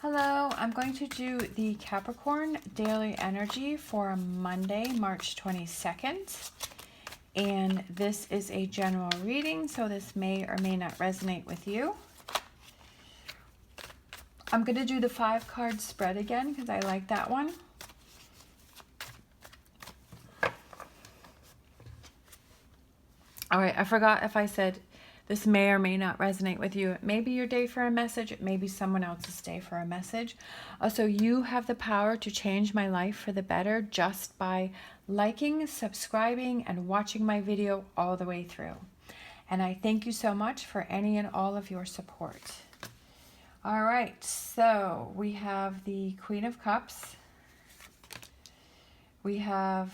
Hello, I'm going to do the Capricorn daily energy for Monday, March 22nd. And this is a general reading, so this may or may not resonate with you. I'm going to do the 5-card spread again because I like that one. All right, I forgot if I said this may or may not resonate with you. It may be your day for a message. It may be someone else's day for a message. Also, you have the power to change my life for the better just by liking, subscribing, and watching my video all the way through. And I thank you so much for any and all of your support. All right, so we have the Queen of Cups. We have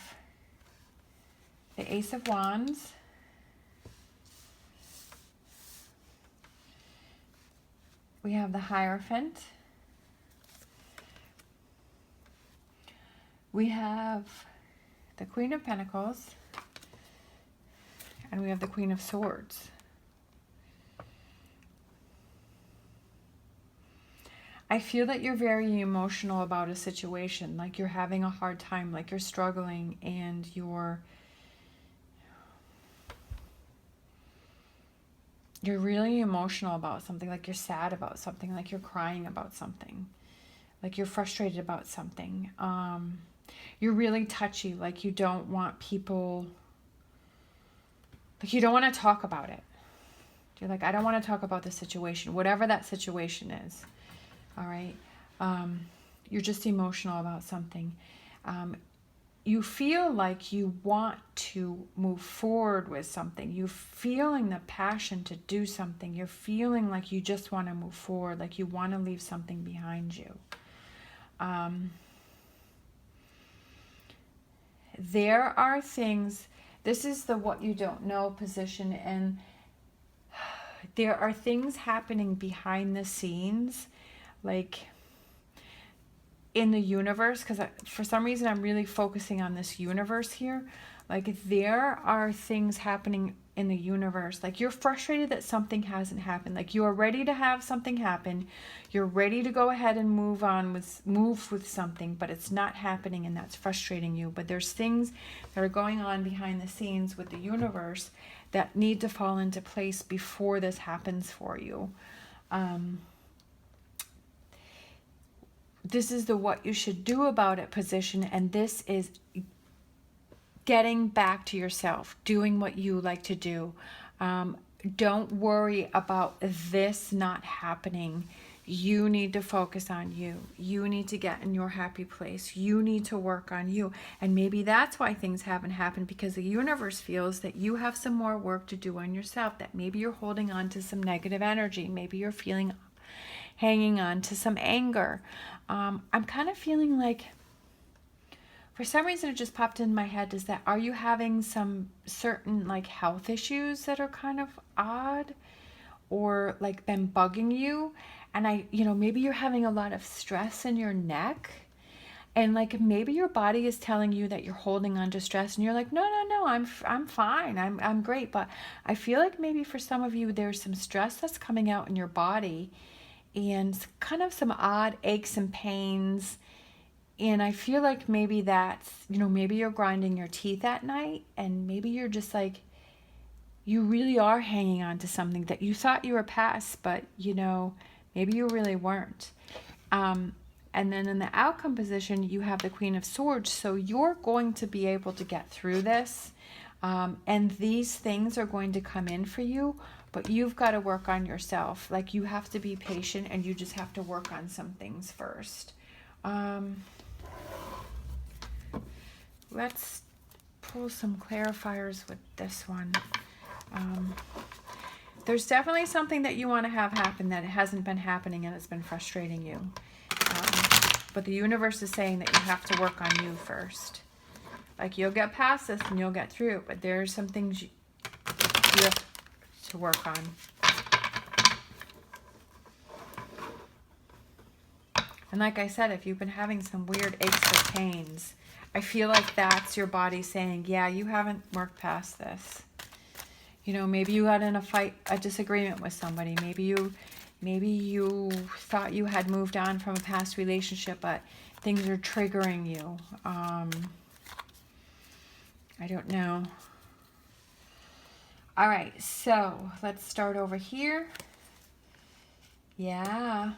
the Ace of Wands. We have the Hierophant. We have the Queen of Pentacles. And we have the Queen of Swords. I feel that you're very emotional about a situation, like you're having a hard time, like you're struggling, and you're really emotional about something, like you're sad about something, like you're crying about something, like you're frustrated about something. You're really touchy, like you don't want people, like you don't want to talk about it. You're like, I don't want to talk about the situation, whatever that situation is. All right. You're just emotional about something. You feel like you want to move forward with something. You're feeling the passion to do something. You're feeling like you just want to move forward, like you want to leave something behind you. There are things, this is the what you don't know position, and there are things happening behind the scenes, like in the universe, because for some reason I'm really focusing on this universe here. Like there are things happening in the universe, like you're frustrated that something hasn't happened, like you are ready to have something happen, you're ready to go ahead and move with something, but it's not happening, and that's frustrating you. But there's things that are going on behind the scenes with the universe that need to fall into place before this happens for you. This is the what you should do about it position, and this is getting back to yourself, doing what you like to do. Don't worry about this not happening. You need to focus on you. You need to get in your happy place. You need to work on you. And maybe that's why things haven't happened, because the universe feels that you have some more work to do on yourself, that maybe you're holding on to some negative energy. Maybe you're hanging on to some anger. I'm kind of feeling like, for some reason it just popped in my head, is that, are you having some certain like health issues that are kind of odd or like been bugging you? And maybe you're having a lot of stress in your neck, and like maybe your body is telling you that you're holding on to stress, and you're like, no, I'm fine, I'm great. But I feel like maybe for some of you there's some stress that's coming out in your body, and kind of some odd aches and pains. And I feel like maybe that's, maybe you're grinding your teeth at night, and maybe you're just like, you really are hanging on to something that you thought you were past, but maybe you really weren't. And then in the outcome position, you have the Queen of Swords. So you're going to be able to get through this. And these things are going to come in for you, but you've got to work on yourself. Like you have to be patient, and you just have to work on some things first. Let's pull some clarifiers with this one. There's definitely something that you want to have happen that it hasn't been happening, and it's been frustrating you. But the universe is saying that you have to work on you first. Like you'll get past this and you'll get through, but there's some things you have to work on. And like I said, if you've been having some weird aches or pains, I feel like that's your body saying, yeah, you haven't worked past this. Maybe you got in a fight, a disagreement with somebody. Maybe you Maybe you thought you had moved on from a past relationship, but things are triggering you. I don't know. All right, so let's start over here. Yeah.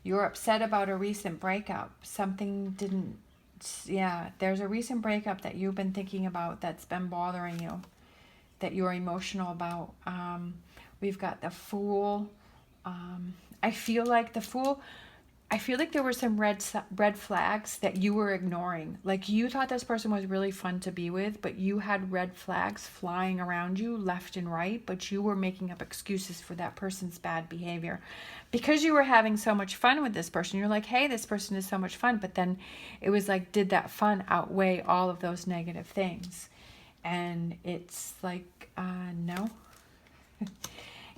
You're upset about a recent breakup. Something didn't... Yeah, there's a recent breakup that you've been thinking about that's been bothering you, that you're emotional about. We've got the Fool. I feel like the Fool... I feel like there were some red flags that you were ignoring. Like you thought this person was really fun to be with, but you had red flags flying around you left and right, but you were making up excuses for that person's bad behavior. Because you were having so much fun with this person, you're like, hey, this person is so much fun. But then it was like, did that fun outweigh all of those negative things? And it's like, no.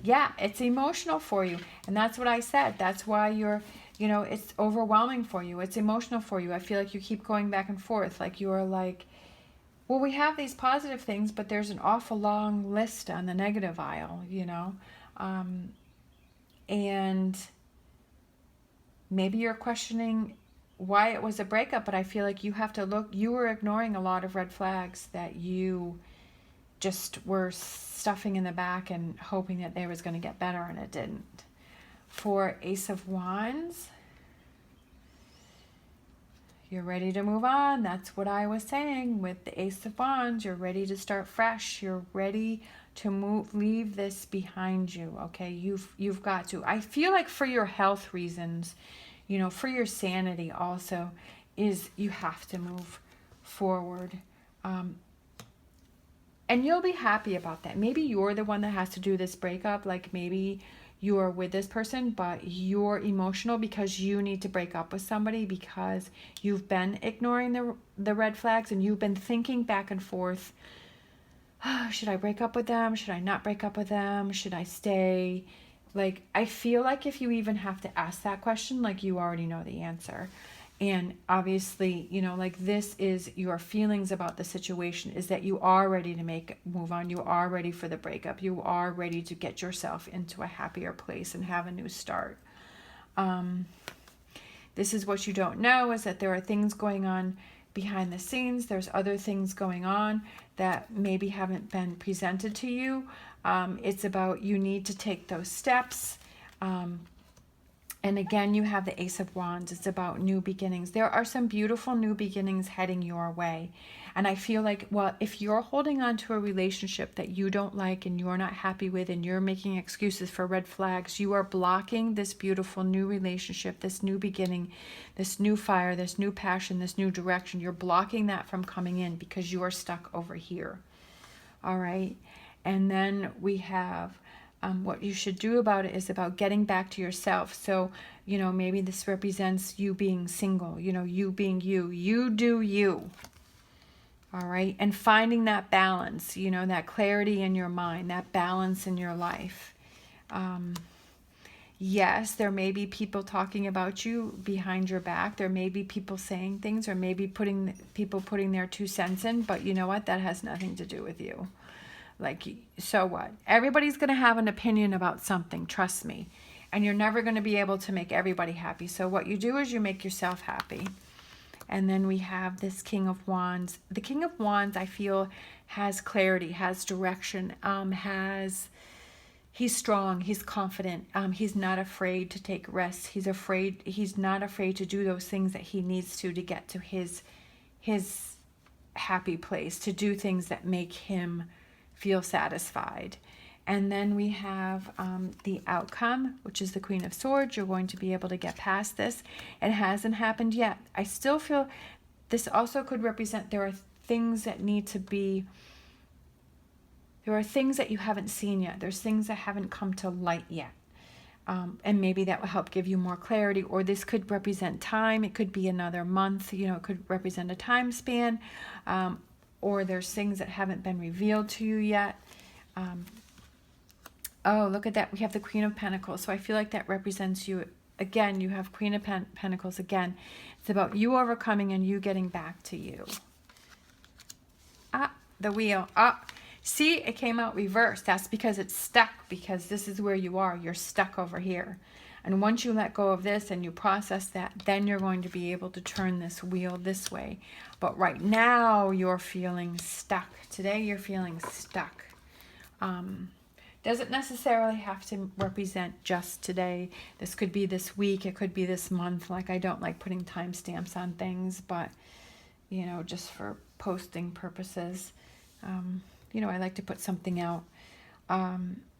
Yeah, it's emotional for you. And that's what I said. That's why you're... You know, it's overwhelming for you. It's emotional for you. I feel like you keep going back and forth. Like you're like, well, we have these positive things, but there's an awful long list on the negative aisle, you know. And maybe you're questioning why it was a breakup, but I feel like you have to look, you were ignoring a lot of red flags that you just were stuffing in the back and hoping that they was going to get better, and it didn't. For Ace of Wands, you're ready to move on. That's what I was saying with the Ace of Wands. You're ready to start fresh. You're ready to leave this behind you. Okay, you've got to. I feel like for your health reasons, you know, for your sanity also, is you have to move forward. And you'll be happy about that. Maybe you're the one that has to do this breakup. Like maybe you're with this person, but you're emotional because you need to break up with somebody because you've been ignoring the red flags and you've been thinking back and forth. Oh, should I break up with them? Should I not break up with them? Should I stay? Like, I feel like if you even have to ask that question, like you already know the answer. And obviously, you know, like this is your feelings about the situation, is that you are ready to move on. You are ready for the breakup. You are ready to get yourself into a happier place and have a new start. This is what you don't know, is that there are things going on behind the scenes. There's other things going on that maybe haven't been presented to you. It's about you need to take those steps. And again, you have the Ace of Wands. It's about new beginnings. There are some beautiful new beginnings heading your way. And I feel like, well, if you're holding on to a relationship that you don't like and you're not happy with and you're making excuses for red flags, you are blocking this beautiful new relationship, this new beginning, this new fire, this new passion, this new direction. You're blocking that from coming in because you are stuck over here. All right. And then we have... what you should do about it is about getting back to yourself. So, you know, maybe this represents you being single, you know, you being you. You do you. All right. And finding that balance, you know, that clarity in your mind, that balance in your life. Yes, there may be people talking about you behind your back. There may be people saying things, or maybe people putting their 2 cents in. But you know what? That has nothing to do with you. Like, so what? Everybody's going to have an opinion about something, trust me. And you're never going to be able to make everybody happy. So what you do is you make yourself happy. And then we have this King of Wands. The King of Wands, I feel, has clarity, has direction, he's strong, he's confident, he's not afraid to take risks. He's not afraid to do those things that he needs to get to his happy place, to do things that make him feel satisfied. And then we have the outcome, which is the Queen of Swords. You're going to be able to get past this. It hasn't happened yet. I still feel this also could represent there are things that need to be, there are things that you haven't seen yet. There's things that haven't come to light yet. And maybe that will help give you more clarity. Or this could represent time. It could be another month. You know, it could represent a time span. Or there's things that haven't been revealed to you yet. Oh, look at that. We have the Queen of Pentacles. So I feel like that represents you. Again, you have Queen of Pentacles again. It's about you overcoming and you getting back to you. The wheel. See, it came out reversed. That's because it's stuck, because this is where you are. You're stuck over here. And once you let go of this and you process that, then you're going to be able to turn this wheel this way. But right now, you're feeling stuck. Today, you're feeling stuck. Doesn't necessarily have to represent just today. This could be this week. It could be this month. Like, I don't like putting timestamps on things, but, you know, just for posting purposes, you know, I like to put something out.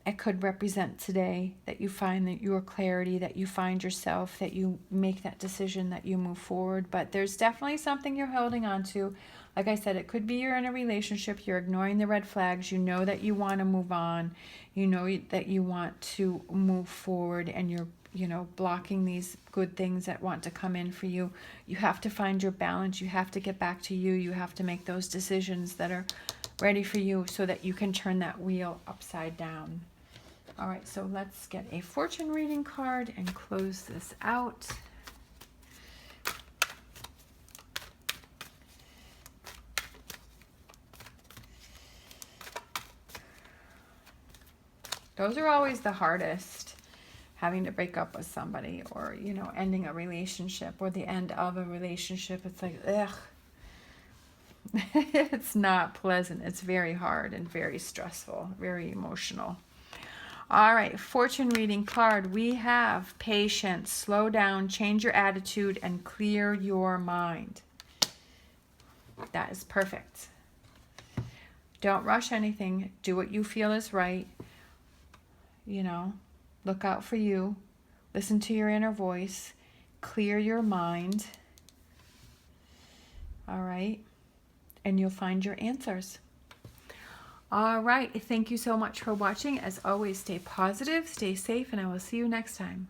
It could represent today, that you find that your clarity, that you find yourself, that you make that decision, that you move forward. But there's definitely something you're holding on to. Like I said, it could be you're in a relationship, you're ignoring the red flags, you know that you want to move on, you know that you want to move forward, and you're, you know, blocking these good things that want to come in for you. You have to find your balance. You have to get back to you. You have to make those decisions that are ready for you so that you can turn that wheel upside down. All right, so let's get a fortune reading card and close this out. Those are always the hardest, having to break up with somebody, or, you know, ending a relationship, or the end of a relationship. It's like, ugh. It's not pleasant. It's very hard and very stressful, very emotional. All right, fortune reading card. We have patience, slow down, change your attitude, and clear your mind. That is perfect. Don't rush anything. Do what you feel is right. You know, look out for you. Listen to your inner voice. Clear your mind. All right. And you'll find your answers. All right. Thank you so much for watching. As always, stay positive, stay safe, and I will see you next time.